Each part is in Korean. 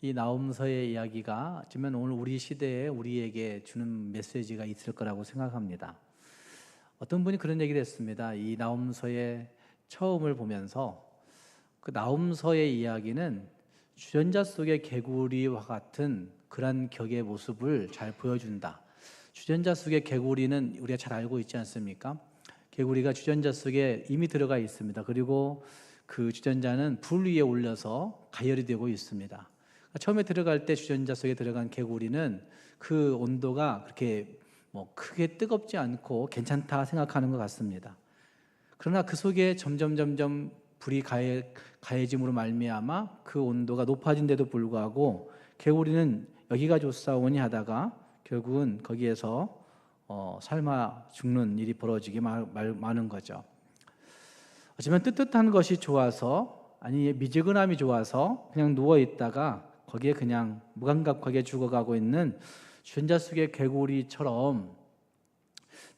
이 나홈서의 이야기가 어쩌면 오늘 우리 시대에 우리에게 주는 메시지가 있을 거라고 생각합니다. 어떤 분이 그런 얘기를 했습니다. 이 나홈서의 처음을 보면서 그 나홈서의 이야기는 주전자 속의 개구리와 같은 그런 격의 모습을 잘 보여준다. 주전자 속의 개구리는 우리가 잘 알고 있지 않습니까? 개구리가 주전자 속에 이미 들어가 있습니다. 그리고 그 주전자는 불 위에 올려서 가열이 되고 있습니다. 처음에 들어갈 때 주전자 속에 들어간 개구리는 그 온도가 그렇게 크게 뜨겁지 않고 괜찮다 생각하는 것 같습니다. 그러나 그 속에 점점 불이 가해짐으로 말미암아 그 온도가 높아진데도 불구하고 개구리는 여기가 좋사오니 하다가 결국은 거기에서 삶아 죽는 일이 벌어지게 많은 거죠. 어쩌면 뜨뜻한 것이 좋아서, 아니 미지근함이 좋아서 그냥 누워있다가 거기에 그냥 무감각하게 죽어가고 있는 주전자 속의 개구리처럼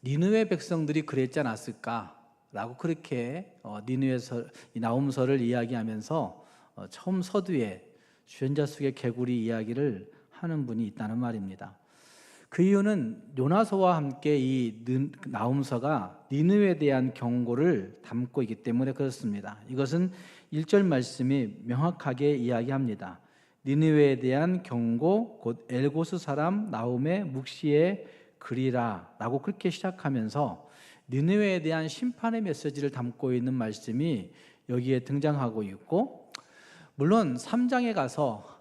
니느웨 백성들이 그랬지 않았을까라고 그렇게 니느웨서 이 나홈서를 이야기하면서 처음 서두에 주전자 속의 개구리 이야기를 하는 분이 있다는 말입니다. 그 이유는 요나서와 함께 이 나홈서가 니느웨에 대한 경고를 담고 있기 때문에 그렇습니다. 이것은 1절 말씀이 명확하게 이야기합니다. 니느웨에 대한 경고, 곧 엘고스 사람 나홈의 묵시의 글이라 라고 그렇게 시작하면서 니느웨에 대한 심판의 메시지를 담고 있는 말씀이 여기에 등장하고 있고, 물론 3장에 가서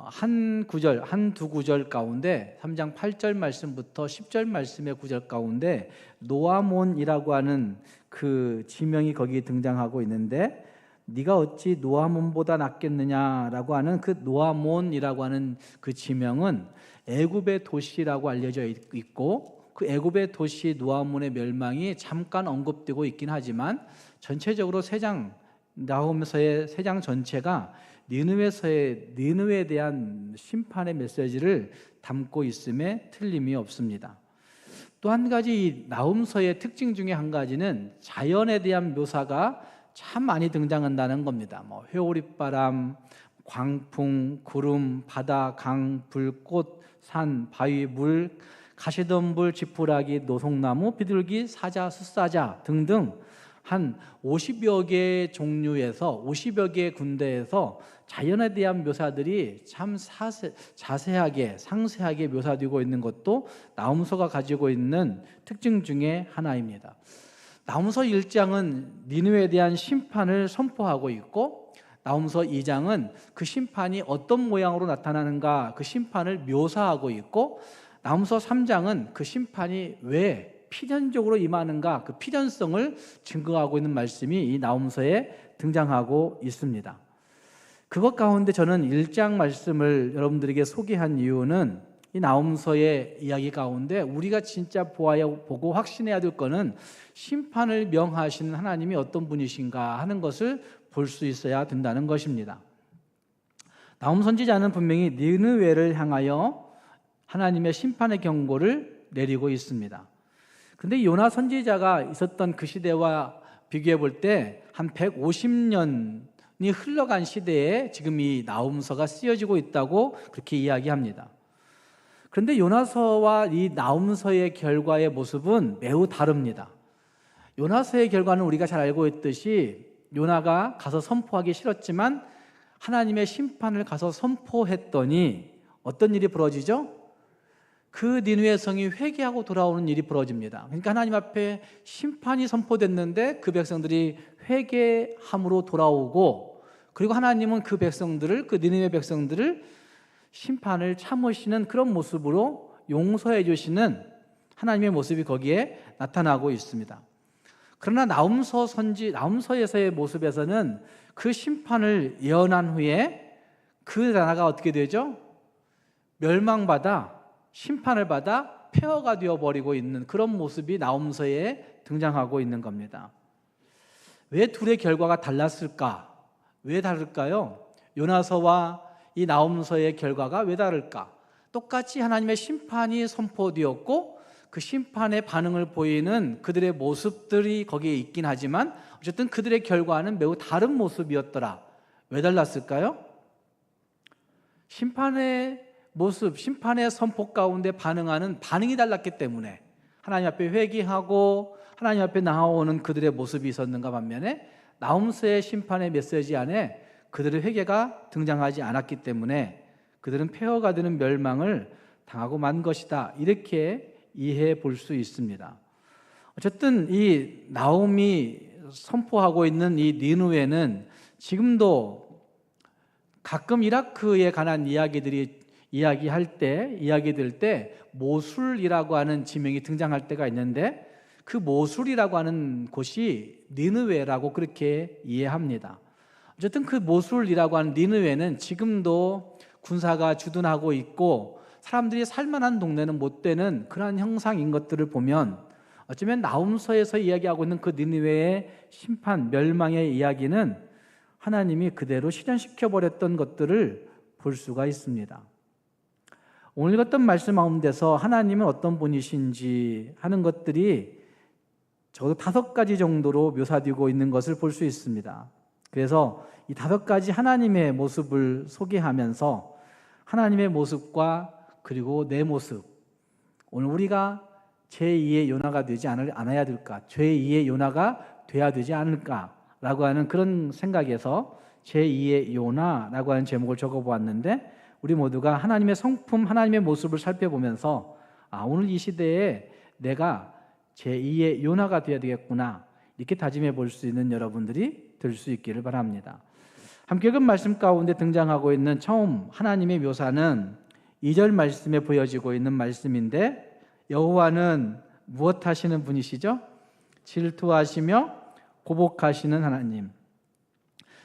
한두 구절 가운데 3장 8절 말씀부터 10절 말씀의 구절 가운데 노아몬이라고 하는 그 지명이 거기에 등장하고 있는데, 네가 어찌 노아몬보다 낫겠느냐라고 하는 그 노아몬이라고 하는 그 지명은 애굽의 도시라고 알려져 있고, 그 애굽의 도시 노아몬의 멸망이 잠깐 언급되고 있긴 하지만 전체적으로 나홈서의 3장 전체가 니느웨에 대한 심판의 메시지를 담고 있음에 틀림이 없습니다. 또 한 가지 이 나홈서의 특징 중에 한 가지는 자연에 대한 묘사가 참 많이 등장한다는 겁니다. 회오리바람, 광풍, 구름, 바다, 강, 불, 꽃, 산, 바위, 물, 가시덤불, 지푸라기, 노송나무, 비둘기, 사자, 숫사자 등등 한 50여 개의 종류에서 50여 개의 군데에서 자연에 대한 묘사들이 참 자세하게 상세하게 묘사되고 있는 것도 나홈서가 가지고 있는 특징 중에 하나입니다. 나홈서 1장은 니느웨에 대한 심판을 선포하고 있고, 나홈서 2장은 그 심판이 어떤 모양으로 나타나는가 그 심판을 묘사하고 있고, 나홈서 3장은 그 심판이 왜 필연적으로 임하는가 그 필연성을 증거하고 있는 말씀이 이 나홈서에 등장하고 있습니다. 그것 가운데 저는 1장 말씀을 여러분들에게 소개한 이유는 이 나홈서의 이야기 가운데 우리가 진짜 보고 확신해야 될 것은 심판을 명하시는 하나님이 어떤 분이신가 하는 것을 볼 수 있어야 된다는 것입니다. 나홈 선지자는 분명히 니느웨를 향하여 하나님의 심판의 경고를 내리고 있습니다. 그런데 요나 선지자가 있었던 그 시대와 비교해 볼 때 한 150년이 흘러간 시대에 지금 이 나홈서가 쓰여지고 있다고 그렇게 이야기합니다. 그런데 요나서와 이 나홈서의 결과의 모습은 매우 다릅니다. 요나서의 결과는 우리가 잘 알고 있듯이 요나가 가서 선포하기 싫었지만 하나님의 심판을 가서 선포했더니 어떤 일이 벌어지죠? 그 니느웨 성이 회개하고 돌아오는 일이 벌어집니다. 그러니까 하나님 앞에 심판이 선포됐는데 그 백성들이 회개함으로 돌아오고, 그리고 하나님은 그 니느웨 백성들을 심판을 참으시는 그런 모습으로 용서해 주시는 하나님의 모습이 거기에 나타나고 있습니다. 그러나 나홈서에서의 모습에서는 그 심판을 예언한 후에 그 나라가 어떻게 되죠? 멸망받아 심판을 받아 폐허가 되어버리고 있는 그런 모습이 나홈서에 등장하고 있는 겁니다. 왜 둘의 결과가 달랐을까? 왜 다를까요? 요나서와 이 나홈서의 결과가 왜 다를까? 똑같이 하나님의 심판이 선포되었고 그 심판의 반응을 보이는 그들의 모습들이 거기에 있긴 하지만 어쨌든 그들의 결과는 매우 다른 모습이었더라. 왜 달랐을까요? 심판의 모습, 심판의 선포 가운데 반응하는 반응이 달랐기 때문에 하나님 앞에 회개하고 하나님 앞에 나아오는 그들의 모습이 있었는가 반면에 나홈서의 심판의 메시지 안에 그들의 회개가 등장하지 않았기 때문에 그들은 폐허가 되는 멸망을 당하고 만 것이다, 이렇게 이해해 볼 수 있습니다. 어쨌든 이 나홈이 선포하고 있는 이 니느웨는 지금도 가끔 이라크에 관한 이야기할 때 모술이라고 하는 지명이 등장할 때가 있는데, 그 모술이라고 하는 곳이 니느웨라고 그렇게 이해합니다. 어쨌든 그 모술이라고 하는 니느웨는 지금도 군사가 주둔하고 있고 사람들이 살만한 동네는 못 되는 그러한 형상인 것들을 보면 어쩌면 나홈서에서 이야기하고 있는 그 니느웨의 심판, 멸망의 이야기는 하나님이 그대로 실현시켜 버렸던 것들을 볼 수가 있습니다. 오늘 읽었던 말씀 가운데서 하나님은 어떤 분이신지 하는 것들이 적어도 5가지 정도로 묘사되고 있는 것을 볼 수 있습니다. 그래서 이 5가지 하나님의 모습을 소개하면서 하나님의 모습과 그리고 내 모습, 오늘 우리가 제2의 요나가 되지 않아야 될까, 제2의 요나가 돼야 되지 않을까라고 하는 그런 생각에서 제2의 요나라고 하는 제목을 적어보았는데, 우리 모두가 하나님의 성품, 하나님의 모습을 살펴보면서 오늘 이 시대에 내가 제2의 요나가 되어야 되겠구나, 이렇게 다짐해 볼 수 있는 여러분들이 될 수 있기를 바랍니다. 함께 읽은 말씀 가운데 등장하고 있는 처음 하나님의 묘사는 2절 말씀에 보여지고 있는 말씀인데, 여호와는 무엇 하시는 분이시죠? 질투하시며 보복하시는 하나님.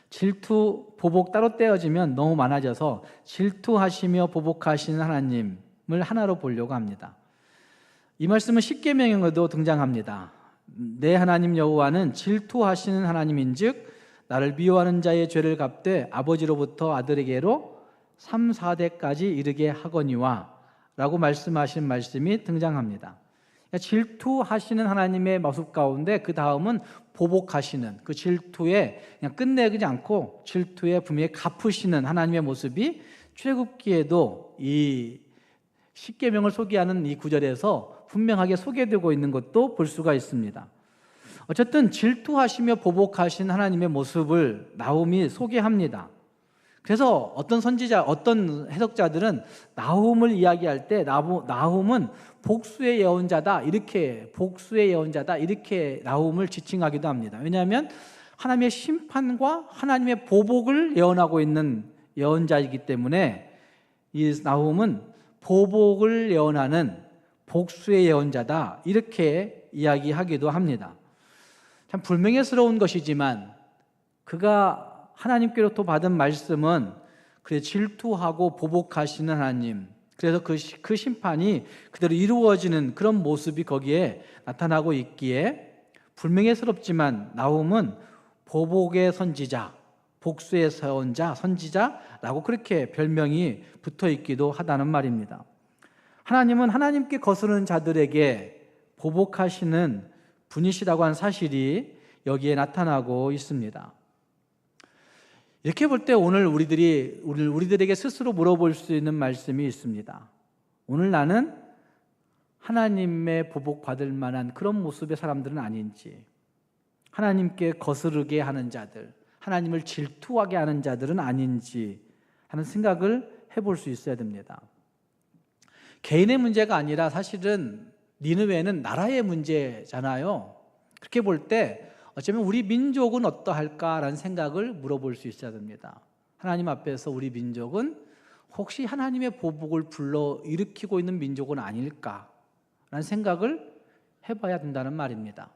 질투, 보복 따로 떼어지면 너무 많아져서 질투하시며 보복하시는 하나님을 하나로 보려고 합니다. 이 말씀은 십계명에도 등장합니다. 내 하나님 여호와는 질투하시는 하나님인즉 나를 미워하는 자의 죄를 갚되 아버지로부터 아들에게로 3, 4대까지 이르게 하거니와 라고 말씀하신 말씀이 등장합니다. 그러니까 질투하시는 하나님의 모습 가운데 그 다음은 보복하시는, 그 질투에 그냥 끝내지 않고 질투에 분명히 갚으시는 하나님의 모습이 출애굽기에도 이 십계명을 소개하는 이 구절에서 분명하게 소개되고 있는 것도 볼 수가 있습니다. 어쨌든 질투하시며 보복하신 하나님의 모습을 나홈이 소개합니다. 그래서 어떤 선지자, 어떤 해석자들은 나홈을 이야기할 때 나홈은 복수의 예언자다, 이렇게 나홈을 지칭하기도 합니다. 왜냐하면 하나님의 심판과 하나님의 보복을 예언하고 있는 예언자이기 때문에 이 나홈은 보복을 예언하는 복수의 예언자다, 이렇게 이야기하기도 합니다. 참 불명예스러운 것이지만 그가 하나님께로부터 받은 말씀은 그래 질투하고 보복하시는 하나님, 그래서 그 심판이 그대로 이루어지는 그런 모습이 거기에 나타나고 있기에 불명예스럽지만 나홈은 보복의 선지자, 복수의 선지자라고 그렇게 별명이 붙어 있기도 하다는 말입니다. 하나님은 하나님께 거스르는 자들에게 보복하시는 분이시라고 하는 사실이 여기에 나타나고 있습니다. 이렇게 볼 때 오늘 우리들에게 스스로 물어볼 수 있는 말씀이 있습니다. 오늘 나는 하나님의 보복받을 만한 그런 모습의 사람들은 아닌지, 하나님께 거스르게 하는 자들, 하나님을 질투하게 하는 자들은 아닌지 하는 생각을 해볼 수 있어야 됩니다. 개인의 문제가 아니라 사실은 니느웨는 나라의 문제잖아요. 그렇게 볼 때 어쩌면 우리 민족은 어떠할까라는 생각을 물어볼 수 있어야 됩니다. 하나님 앞에서 우리 민족은 혹시 하나님의 보복을 불러일으키고 있는 민족은 아닐까라는 생각을 해봐야 된다는 말입니다.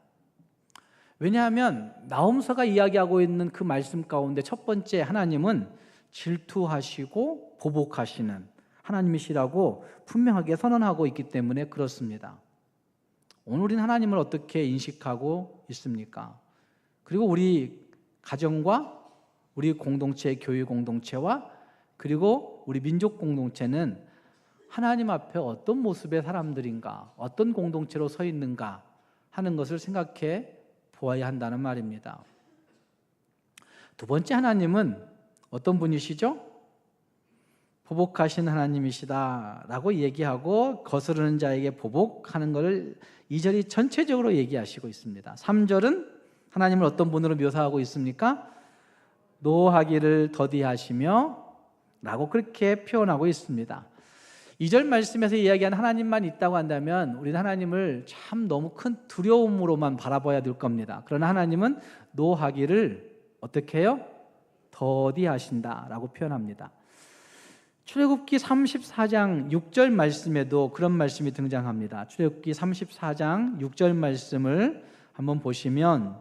왜냐하면 나홈서가 이야기하고 있는 그 말씀 가운데 첫 번째 하나님은 질투하시고 보복하시는 하나님이시라고 분명하게 선언하고 있기 때문에 그렇습니다. 오늘 우리는 하나님을 어떻게 인식하고 있습니까? 그리고 우리 가정과 우리 공동체, 교회 공동체와 그리고 우리 민족 공동체는 하나님 앞에 어떤 모습의 사람들인가, 어떤 공동체로 서 있는가 하는 것을 생각해 보아야 한다는 말입니다. 두 번째 하나님은 어떤 분이시죠? 보복하신 하나님이시다라고 얘기하고 거스르는 자에게 보복하는 것을 2절이 전체적으로 얘기하시고 있습니다. 3절은 하나님을 어떤 분으로 묘사하고 있습니까? 노하기를 더디하시며 라고 그렇게 표현하고 있습니다. 2절 말씀에서 이야기한 하나님만 있다고 한다면 우리는 하나님을 참 너무 큰 두려움으로만 바라봐야 될 겁니다. 그러나 하나님은 노하기를 어떻게 해요? 더디하신다라고 표현합니다. 출애굽기 34장 6절 말씀에도 그런 말씀이 등장합니다. 출애굽기 34장 6절 말씀을 한번 보시면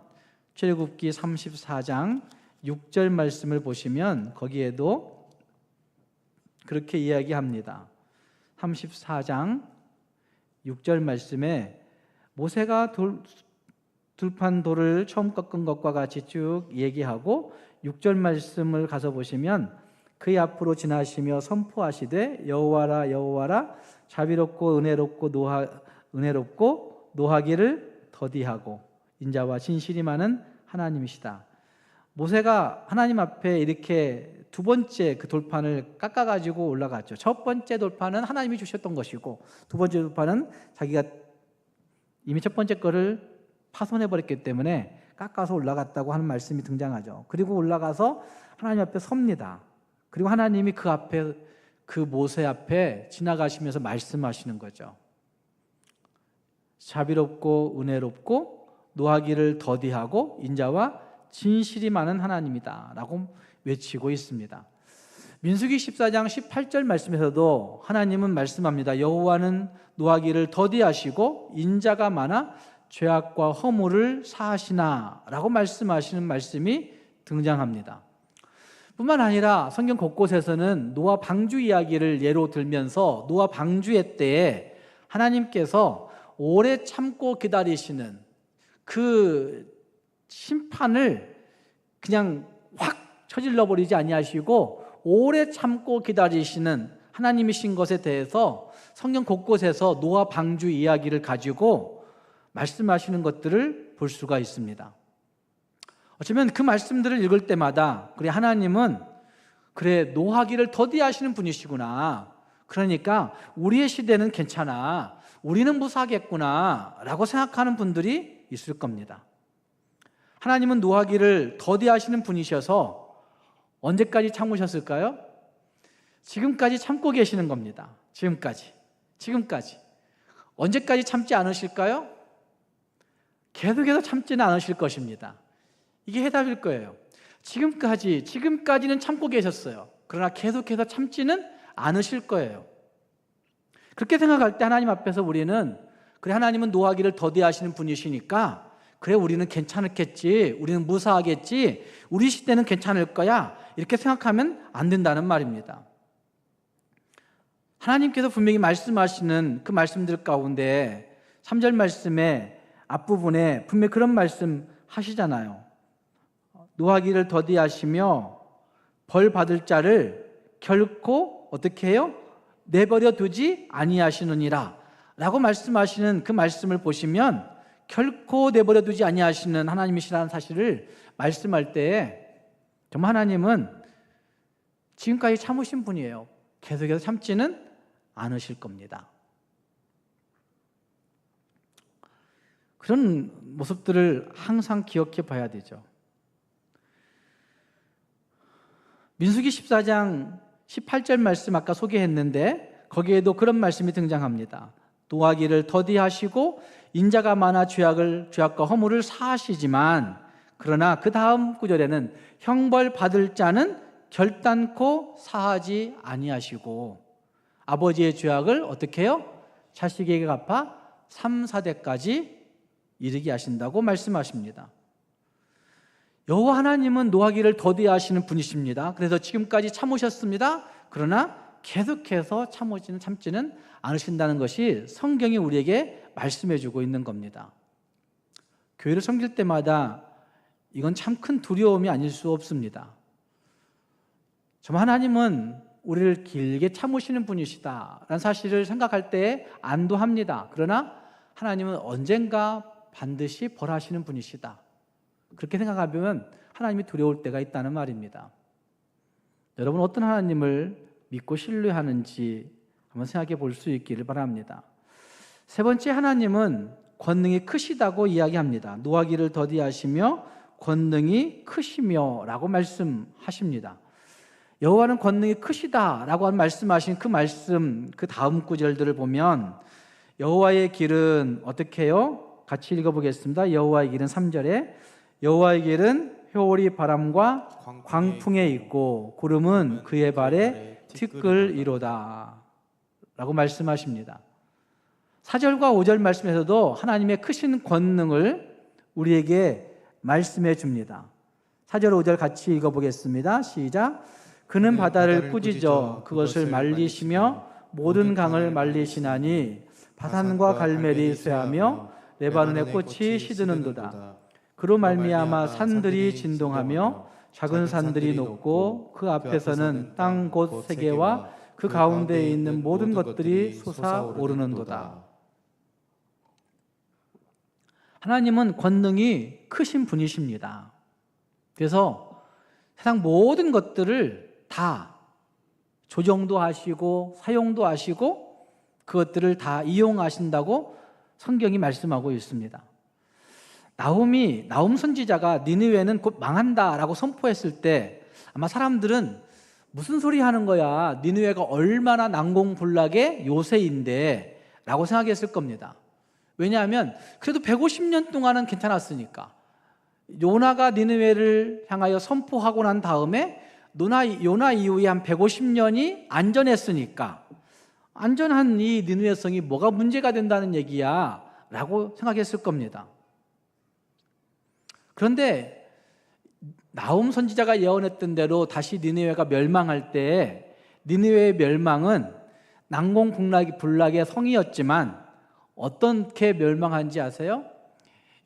출애굽기 34장 6절 말씀을 보시면 거기에도 그렇게 이야기합니다. 34장 6절 말씀에 모세가 들판 돌을 처음 꺾은 것과 같이 쭉 얘기하고 6절 말씀을 가서 보시면 그의 앞으로 지나시며 선포하시되 여호와라 여호와라 자비롭고 은혜롭고 노하기를 더디하고 인자와 진실이 많은 하나님이시다. 모세가 하나님 앞에 이렇게 두 번째 그 돌판을 깎아가지고 올라갔죠. 첫 번째 돌판은 하나님이 주셨던 것이고 두 번째 돌판은 자기가 이미 첫 번째 거를 파손해버렸기 때문에 깎아서 올라갔다고 하는 말씀이 등장하죠. 그리고 올라가서 하나님 앞에 섭니다. 그리고 하나님이 그 앞에 그 모세 앞에 지나가시면서 말씀하시는 거죠. 자비롭고 은혜롭고 노하기를 더디하고 인자와 진실이 많은 하나님이다 라고 외치고 있습니다. 민수기 14장 18절 말씀에서도 하나님은 말씀합니다. 여호와는 노하기를 더디하시고 인자가 많아 죄악과 허물을 사하시나 라고 말씀하시는 말씀이 등장합니다. 뿐만 아니라 성경 곳곳에서는 노아 방주 이야기를 예로 들면서 노아 방주의 때에 하나님께서 오래 참고 기다리시는 그 심판을 그냥 확 저질러 버리지 아니하시고 오래 참고 기다리시는 하나님이신 것에 대해서 성경 곳곳에서 노아 방주 이야기를 가지고 말씀하시는 것들을 볼 수가 있습니다. 어쩌면 그 말씀들을 읽을 때마다 그래 하나님은 그래 노하기를 더디하시는 분이시구나. 그러니까 우리의 시대는 괜찮아. 우리는 무사하겠구나 라고 생각하는 분들이 있을 겁니다. 하나님은 노하기를 더디하시는 분이셔서 언제까지 참으셨을까요? 지금까지 참고 계시는 겁니다. 지금까지 언제까지 참지 않으실까요? 계속해서 참지는 않으실 것입니다. 이게 해답일 거예요. 지금까지는 참고 계셨어요. 그러나 계속해서 참지는 않으실 거예요. 그렇게 생각할 때 하나님 앞에서 우리는 그래 하나님은 노하기를 더디하시는 분이시니까 그래 우리는 괜찮겠지, 우리는 무사하겠지, 우리 시대는 괜찮을 거야 이렇게 생각하면 안 된다는 말입니다. 하나님께서 분명히 말씀하시는 그 말씀들 가운데 3절 말씀의 앞부분에 분명히 그런 말씀 하시잖아요. 노하기를 더디하시며 벌 받을 자를 결코 어떻게 해요? 내버려 두지 아니하시느니라 라고 말씀하시는 그 말씀을 보시면 결코 내버려 두지 아니하시는 하나님이시라는 사실을 말씀할 때에 정말 하나님은 지금까지 참으신 분이에요. 계속해서 참지는 않으실 겁니다. 그런 모습들을 항상 기억해 봐야 되죠. 민수기 14장 18절 말씀 아까 소개했는데 거기에도 그런 말씀이 등장합니다. 노하기를 더디하시고 인자가 많아 죄악과 허물을 사하시지만 그러나 그 다음 구절에는 형벌 받을 자는 결단코 사하지 아니하시고 아버지의 죄악을 어떻게 해요? 자식에게 갚아 3, 4대까지 이르게 하신다고 말씀하십니다. 여호와 하나님은 노하기를 더디하시는 분이십니다. 그래서 지금까지 참으셨습니다. 그러나 계속해서 참지는 않으신다는 것이 성경이 우리에게 말씀해주고 있는 겁니다. 교회를 섬길 때마다 이건 참 큰 두려움이 아닐 수 없습니다. 정말 하나님은 우리를 길게 참으시는 분이시다라는 사실을 생각할 때 안도합니다. 그러나 하나님은 언젠가 반드시 벌하시는 분이시다. 그렇게 생각하면 하나님이 두려울 때가 있다는 말입니다. 여러분 어떤 하나님을 믿고 신뢰하는지 한번 생각해 볼 수 있기를 바랍니다. 세 번째, 하나님은 권능이 크시다고 이야기합니다. 노하기를 더디하시며 권능이 크시며 라고 말씀하십니다. 여호와는 권능이 크시다 라고 말씀하신 그 말씀, 그 다음 구절들을 보면 여호와의 길은 어떻게 해요? 같이 읽어보겠습니다. 여호와의 길은 3절에 여호와의 길은 회오리 바람과 광풍에 있고 구름은 그의 발에 티끌이로다 라고 말씀하십니다. 4절과 5절 말씀에서도 하나님의 크신 권능을 우리에게 말씀해 줍니다. 4절 5절 같이 읽어보겠습니다. 시작. 그는 바다를 꾸짖어 그것을 말리시며 모든 강을 말리시나니 바산과 갈멜이 쇠하며 레바논의 꽃이 시드는도다. 그로 말미암아 산들이 진동하며 작은 산들이 녹고 그 앞에서는 땅 곧 세계와 그 가운데에 있는 모든 것들이 솟아오르는도다. 하나님은 권능이 크신 분이십니다. 그래서 세상 모든 것들을 다 조정도 하시고 사용도 하시고 그것들을 다 이용하신다고 성경이 말씀하고 있습니다. 나훔 선지자가 니느웨는 곧 망한다라고 선포했을 때 아마 사람들은 무슨 소리 하는 거야, 니느웨가 얼마나 난공불락의 요새인데 라고 생각했을 겁니다. 왜냐하면 그래도 150년 동안은 괜찮았으니까. 요나가 니느웨를 향하여 선포하고 난 다음에 요나 이후에 한 150년이 안전했으니까 안전한 이 니느웨 성이 뭐가 문제가 된다는 얘기야 라고 생각했을 겁니다. 그런데 나훔 선지자가 예언했던 대로 다시 니느웨가 멸망할 때 니느웨의 멸망은 난공불락의 성이었지만 어떻게 멸망한지 아세요?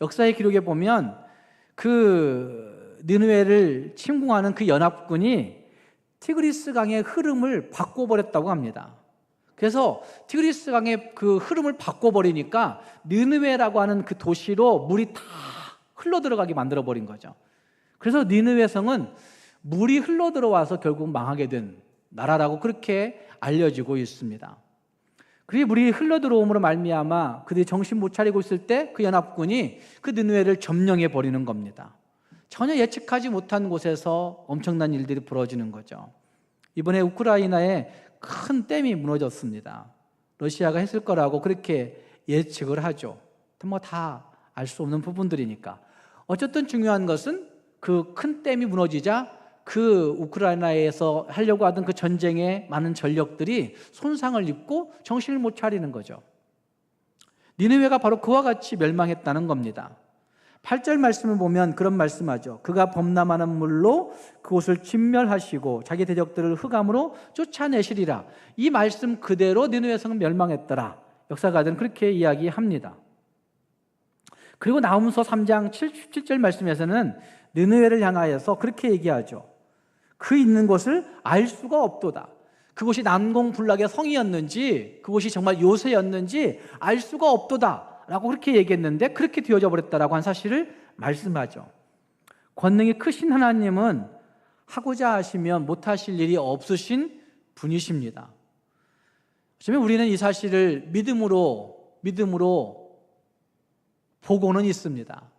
역사의 기록에 보면 그 니느웨를 침공하는 그 연합군이 티그리스 강의 흐름을 바꿔버렸다고 합니다. 그래서 티그리스 강의 그 흐름을 바꿔버리니까 니느웨라고 하는 그 도시로 물이 다 흘러들어가게 만들어버린 거죠. 그래서 니느웨 성은 물이 흘러들어와서 결국 망하게 된 나라라고 그렇게 알려지고 있습니다. 그리고 물이 흘러들어옴으로 말미암아 그들이 정신 못 차리고 있을 때 그 연합군이 그 니느웨를 점령해 버리는 겁니다. 전혀 예측하지 못한 곳에서 엄청난 일들이 벌어지는 거죠. 이번에 우크라이나에 큰 댐이 무너졌습니다. 러시아가 했을 거라고 그렇게 예측을 하죠. 뭐 다 알 수 없는 부분들이니까. 어쨌든 중요한 것은 그 큰 댐이 무너지자 그 우크라이나에서 하려고 하던 그 전쟁의 많은 전력들이 손상을 입고 정신을 못 차리는 거죠. 니느웨가 바로 그와 같이 멸망했다는 겁니다. 8절 말씀을 보면 그런 말씀하죠. 그가 범람하는 물로 그곳을 진멸하시고 자기 대적들을 흑암으로 쫓아내시리라. 이 말씀 그대로 니느웨 성은 멸망했더라. 역사가들은 그렇게 이야기합니다. 그리고 나훔서 3장 7절 말씀에서는 니느웨를 향하여서 그렇게 얘기하죠. 그 있는 곳을 알 수가 없도다. 그곳이 난공불락의 성이었는지 그곳이 정말 요새였는지 알 수가 없도다 라고 그렇게 얘기했는데 그렇게 되어져 버렸다라고 한 사실을 말씀하죠. 권능이 크신 하나님은 하고자 하시면 못하실 일이 없으신 분이십니다. 어쩌면 우리는 이 사실을 믿음으로 보고는 있습니다.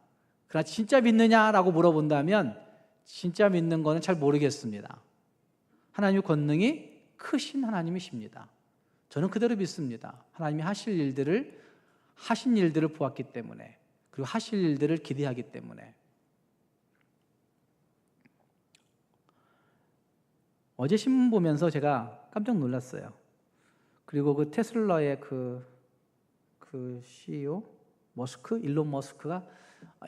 그러나 진짜 믿느냐라고 물어본다면 진짜 믿는 거는 잘 모르겠습니다. 하나님의 권능이 크신 하나님이십니다. 저는 그대로 믿습니다. 하나님이 하신 일들을 보았기 때문에, 그리고 하실 일들을 기대하기 때문에. 어제 신문 보면서 제가 깜짝 놀랐어요. 그리고 그 테슬라의 그 CEO 일론 머스크가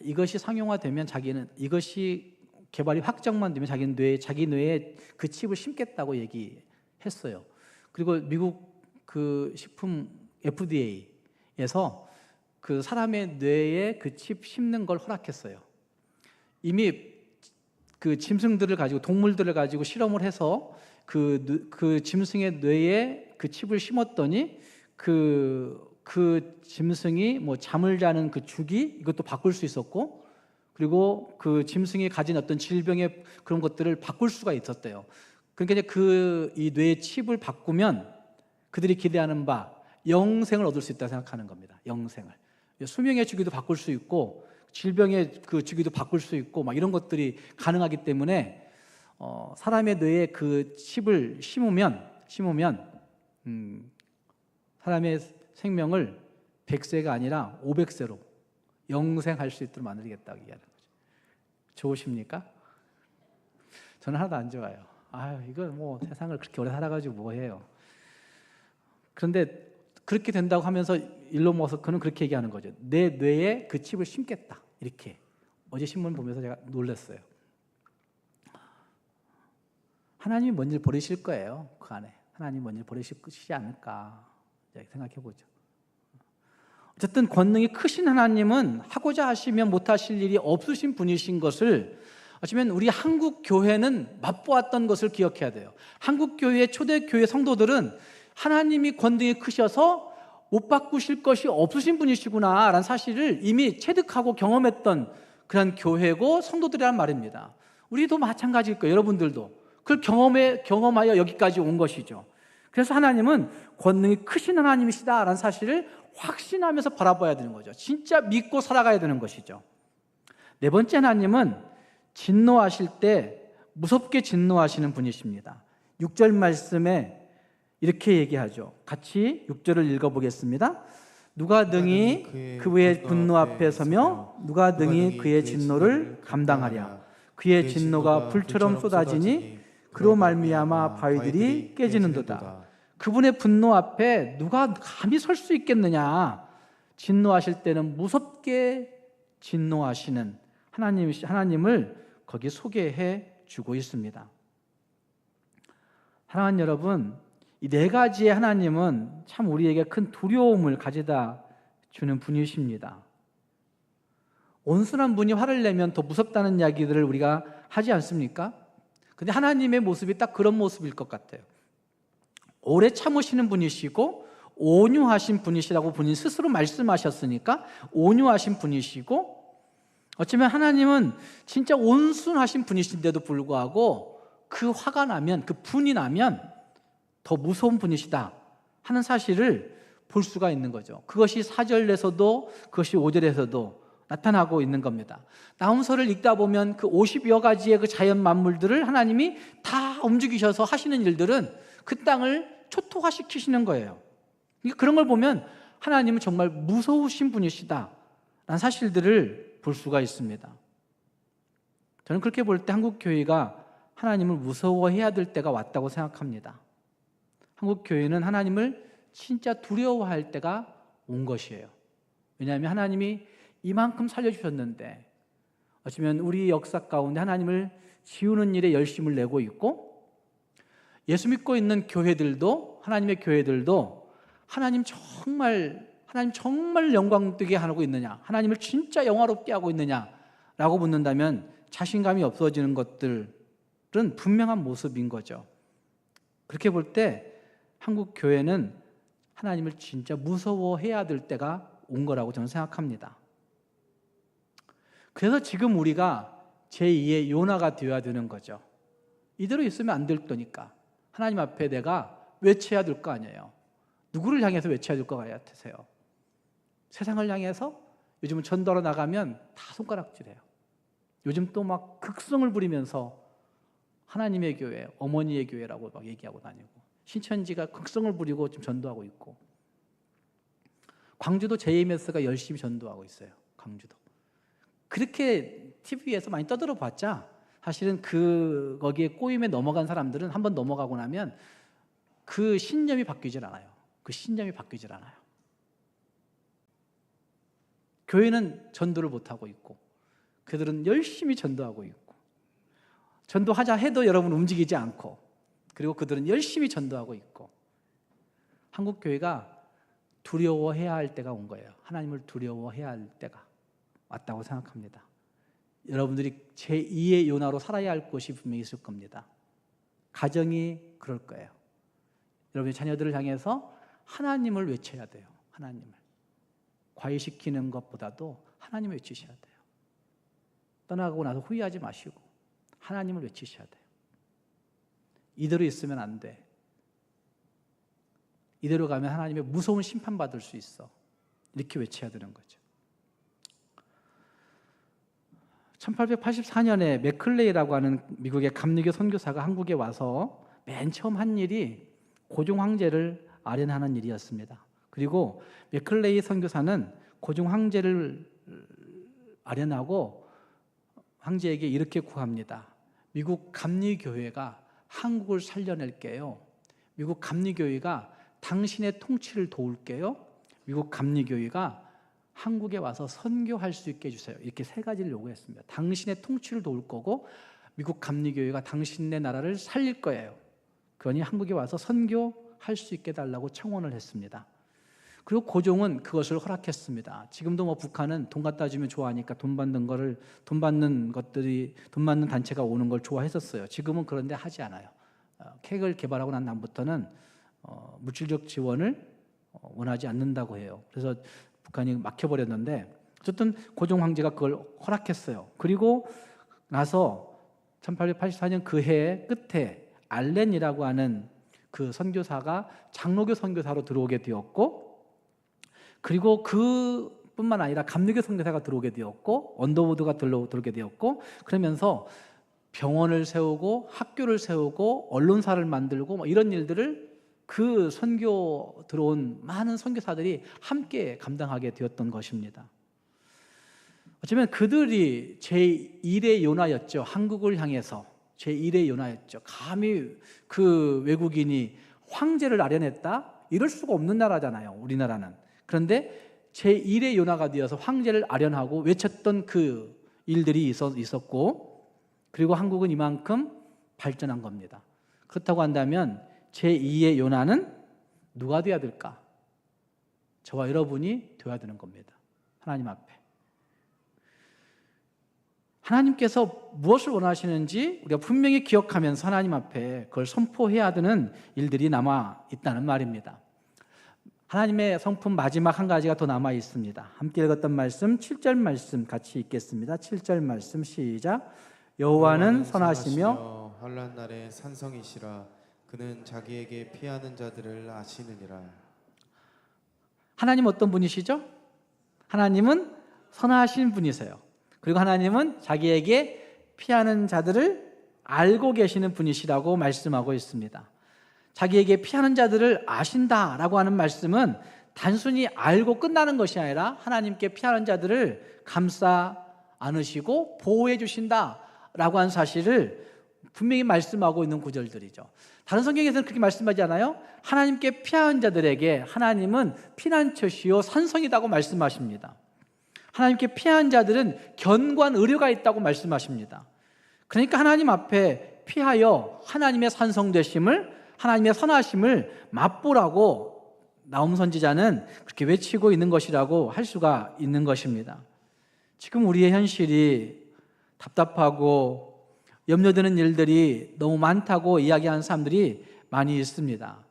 이것이 상용화되면 자기는 이것이 개발이 확정만 되면 자기 뇌에 그 칩을 심겠다고 얘기했어요. 그리고 미국 그 식품 FDA에서 그 사람의 뇌에 그 칩 심는 걸 허락했어요. 이미 그 짐승들을 가지고 동물들을 가지고 실험을 해서 그 짐승의 뇌에 그 칩을 심었더니 그 짐승이 뭐 잠을 자는 그 주기 이것도 바꿀 수 있었고, 그리고 그 짐승이 가진 어떤 질병의 그런 것들을 바꿀 수가 있었대요. 그러니까 이제 이 뇌의 칩을 바꾸면 그들이 기대하는 바 영생을 얻을 수 있다고 생각하는 겁니다. 영생을. 수명의 주기도 바꿀 수 있고 질병의 그 주기도 바꿀 수 있고 막 이런 것들이 가능하기 때문에 사람의 뇌에 그 칩을 심으면 사람의 생명을 100세가 아니라 500세로 영생할 수 있도록 만들겠다고 얘기하는 거죠. 좋으십니까? 저는 하나도 안 좋아요. 이거 뭐 세상을 그렇게 오래 살아가지고 뭐 해요. 그런데 그렇게 된다고 하면서 일론 머스크는 그렇게 얘기하는 거죠. 내 뇌에 그 칩을 심겠다. 이렇게. 어제 신문 보면서 제가 놀랐어요. 하나님이 뭔 일 버리실 거예요. 그 안에. 하나님이 뭔 일 버리시지 않을까 생각해 보죠. 어쨌든 권능이 크신 하나님은 하고자 하시면 못하실 일이 없으신 분이신 것을 어쩌면 우리 한국 교회는 맛보았던 것을 기억해야 돼요. 한국 교회의 초대교회 성도들은 하나님이 권능이 크셔서 못 바꾸실 것이 없으신 분이시구나 라는 사실을 이미 체득하고 경험했던 그런 교회고 성도들이란 말입니다. 우리도 마찬가지일 거예요. 여러분들도 그걸 경험하여 여기까지 온 것이죠. 그래서 하나님은 권능이 크신 하나님이시다라는 사실을 확신하면서 바라봐야 되는 거죠. 진짜 믿고 살아가야 되는 것이죠. 네 번째, 하나님은 진노하실 때 무섭게 진노하시는 분이십니다. 6절 말씀에 이렇게 얘기하죠. 같이 6절을 읽어보겠습니다. 누가 능히 그의 분노 앞에 서며 누가 능히 그의 진노를 감당하랴. 그의 진노가 불처럼 쏟아지니 그로 말미암아 바위들이 깨지는도다. 그분의 분노 앞에 누가 감히 설 수 있겠느냐. 진노하실 때는 무섭게 진노하시는 하나님을 거기 소개해 주고 있습니다. 사랑하는 여러분, 이 네 가지의 하나님은 참 우리에게 큰 두려움을 가져다 주는 분이십니다. 온순한 분이 화를 내면 더 무섭다는 이야기들을 우리가 하지 않습니까? 근데 하나님의 모습이 딱 그런 모습일 것 같아요. 오래 참으시는 분이시고 온유하신 분이시라고 본인 스스로 말씀하셨으니까 온유하신 분이시고, 어쩌면 하나님은 진짜 온순하신 분이신데도 불구하고 그 화가 나면, 그 분이 나면 더 무서운 분이시다 하는 사실을 볼 수가 있는 거죠. 그것이 4절에서도 그것이 5절에서도 나타나고 있는 겁니다. 나훔서를 읽다 보면 그 50여 가지의 그 자연 만물들을 하나님이 다 움직이셔서 하시는 일들은 그 땅을 초토화시키시는 거예요. 그런 걸 보면 하나님은 정말 무서우신 분이시다 라는 사실들을 볼 수가 있습니다. 저는 그렇게 볼 때 한국 교회가 하나님을 무서워해야 될 때가 왔다고 생각합니다. 한국 교회는 하나님을 진짜 두려워할 때가 온 것이에요. 왜냐하면 하나님이 이만큼 살려주셨는데 어쩌면 우리 역사 가운데 하나님을 지우는 일에 열심을 내고 있고, 예수 믿고 있는 교회들도, 하나님의 교회들도 하나님 정말 영광되게 하고 있느냐, 하나님을 진짜 영화롭게 하고 있느냐라고 묻는다면 자신감이 없어지는 것들은 분명한 모습인 거죠. 그렇게 볼 때 한국 교회는 하나님을 진짜 무서워해야 될 때가 온 거라고 저는 생각합니다. 그래서 지금 우리가 제2의 요나가 되어야 되는 거죠. 이대로 있으면 안 될 거니까 하나님 앞에 내가 외쳐야 될 거 아니에요. 누구를 향해서 외쳐야 될 것 같으세요? 세상을 향해서? 요즘은 전도하러 나가면 다 손가락질해요. 요즘 또 막 극성을 부리면서 하나님의 교회, 어머니의 교회라고 막 얘기하고 다니고, 신천지가 극성을 부리고 지금 전도하고 있고, 광주도 JMS가 열심히 전도하고 있어요. 광주도. 그렇게 TV에서 많이 떠들어 봤자 사실은 거기에 꼬임에 넘어간 사람들은 한번 넘어가고 나면 그 신념이 바뀌질 않아요. 그 신념이 바뀌질 않아요. 교회는 전도를 못하고 있고 그들은 열심히 전도하고 있고, 전도하자 해도 여러분 움직이지 않고, 그리고 그들은 열심히 전도하고 있고, 한국 교회가 두려워해야 할 때가 온 거예요. 하나님을 두려워해야 할 때가 왔다고 생각합니다. 여러분들이 제2의 요나로 살아야 할 곳이 분명히 있을 겁니다. 가정이 그럴 거예요. 여러분의 자녀들을 향해서 하나님을 외쳐야 돼요. 하나님을. 과외시키는 것보다도 하나님을 외치셔야 돼요. 떠나가고 나서 후회하지 마시고 하나님을 외치셔야 돼요. 이대로 있으면 안 돼. 이대로 가면 하나님의 무서운 심판받을 수 있어. 이렇게 외쳐야 되는 거죠. 1884년에 맥클레이라고 하는 미국의 감리교 선교사가 한국에 와서 맨 처음 한 일이 고종 황제를 아련하는 일이었습니다. 그리고 맥클레이 선교사는 고종 황제를 아련하고 황제에게 이렇게 구합니다. 미국 감리교회가 한국을 살려낼게요. 미국 감리교회가 당신의 통치를 도울게요. 미국 감리교회가 한국에 와서 선교할 수 있게 해주세요. 이렇게 세 가지를 요구했습니다. 당신의 통치를 도울 거고, 미국 감리교회가 당신네 나라를 살릴 거예요. 그러니 한국에 와서 선교할 수 있게 달라고 청원을 했습니다. 그리고 고종은 그것을 허락했습니다. 지금도 뭐 북한은 돈 갖다 주면 좋아하니까 돈 받는 단체가 오는 걸 좋아했었어요. 지금은 그런데 하지 않아요. 핵을 개발하고 난 다음부터는 물질적 지원을 원하지 않는다고 해요. 그래서 북한이 막혀버렸는데, 어쨌든 고종 황제가 그걸 허락했어요. 그리고 나서 1884년 그 해의 끝에 알렌이라고 하는 그 선교사가 장로교 선교사로 들어오게 되었고, 그리고 그뿐만 아니라 감리교 선교사가 들어오게 되었고, 언더우드가 들어오게 되었고, 그러면서 병원을 세우고 학교를 세우고 언론사를 만들고 뭐 이런 일들을 그 선교 들어온 많은 선교사들이 함께 감당하게 되었던 것입니다. 어쩌면 그들이 제1의 요나였죠. 한국을 향해서 제1의 요나였죠. 감히 그 외국인이 황제를 아련했다? 이럴 수가 없는 나라잖아요, 우리나라는. 그런데 제1의 요나가 되어서 황제를 아련하고 외쳤던 그 일들이 있었고, 그리고 한국은 이만큼 발전한 겁니다. 그렇다고 한다면 제2의 요나는 누가 되어야 될까? 저와 여러분이 되어야 되는 겁니다. 하나님 앞에. 하나님께서 무엇을 원하시는지 우리가 분명히 기억하면서 하나님 앞에 그걸 선포해야 되는 일들이 남아 있다는 말입니다. 하나님의 성품 마지막 한 가지가 더 남아 있습니다. 함께 읽었던 말씀 7절 말씀 같이 읽겠습니다. 7절 말씀 시작. 여호와는 선하시며 환난 날에 산성이시라. 그는 자기에게 피하는 자들을 아시느니라. 하나님 어떤 분이시죠? 하나님은 선하신 분이세요. 그리고 하나님은 자기에게 피하는 자들을 알고 계시는 분이시라고 말씀하고 있습니다. 자기에게 피하는 자들을 아신다라고 하는 말씀은 단순히 알고 끝나는 것이 아니라 하나님께 피하는 자들을 감싸 안으시고 보호해 주신다라고 하는 사실을 분명히 말씀하고 있는 구절들이죠. 다른 성경에서는 그렇게 말씀하지 않아요? 하나님께 피하는 자들에게 하나님은 피난처시요 산성이라고 말씀하십니다. 하나님께 피하는 자들은 견고한 의료가 있다고 말씀하십니다. 그러니까 하나님 앞에 피하여 하나님의 산성되심을, 하나님의 선하심을 맛보라고 나움 선지자는 그렇게 외치고 있는 것이라고 할 수가 있는 것입니다. 지금 우리의 현실이 답답하고 염려되는 일들이 너무 많다고 이야기하는 사람들이 많이 있습니다.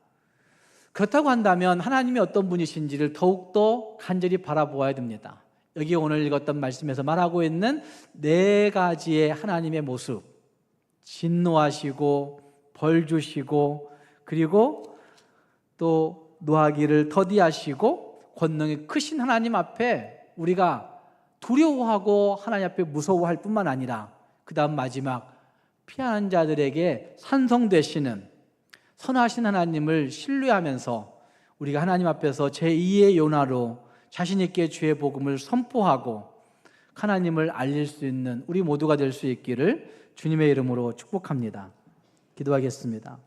그렇다고 한다면 하나님이 어떤 분이신지를 더욱더 간절히 바라보아야 됩니다. 여기 오늘 읽었던 말씀에서 말하고 있는 네 가지의 하나님의 모습, 진노하시고 벌 주시고 그리고 또 노하기를 더디하시고 권능이 크신 하나님 앞에 우리가 두려워하고 하나님 앞에 무서워할 뿐만 아니라 그 다음 마지막 피하는 자들에게 산성 되시는 선하신 하나님을 신뢰하면서 우리가 하나님 앞에서 제2의 요나로 자신 있게 주의 복음을 선포하고 하나님을 알릴 수 있는 우리 모두가 될 수 있기를 주님의 이름으로 축복합니다. 기도하겠습니다.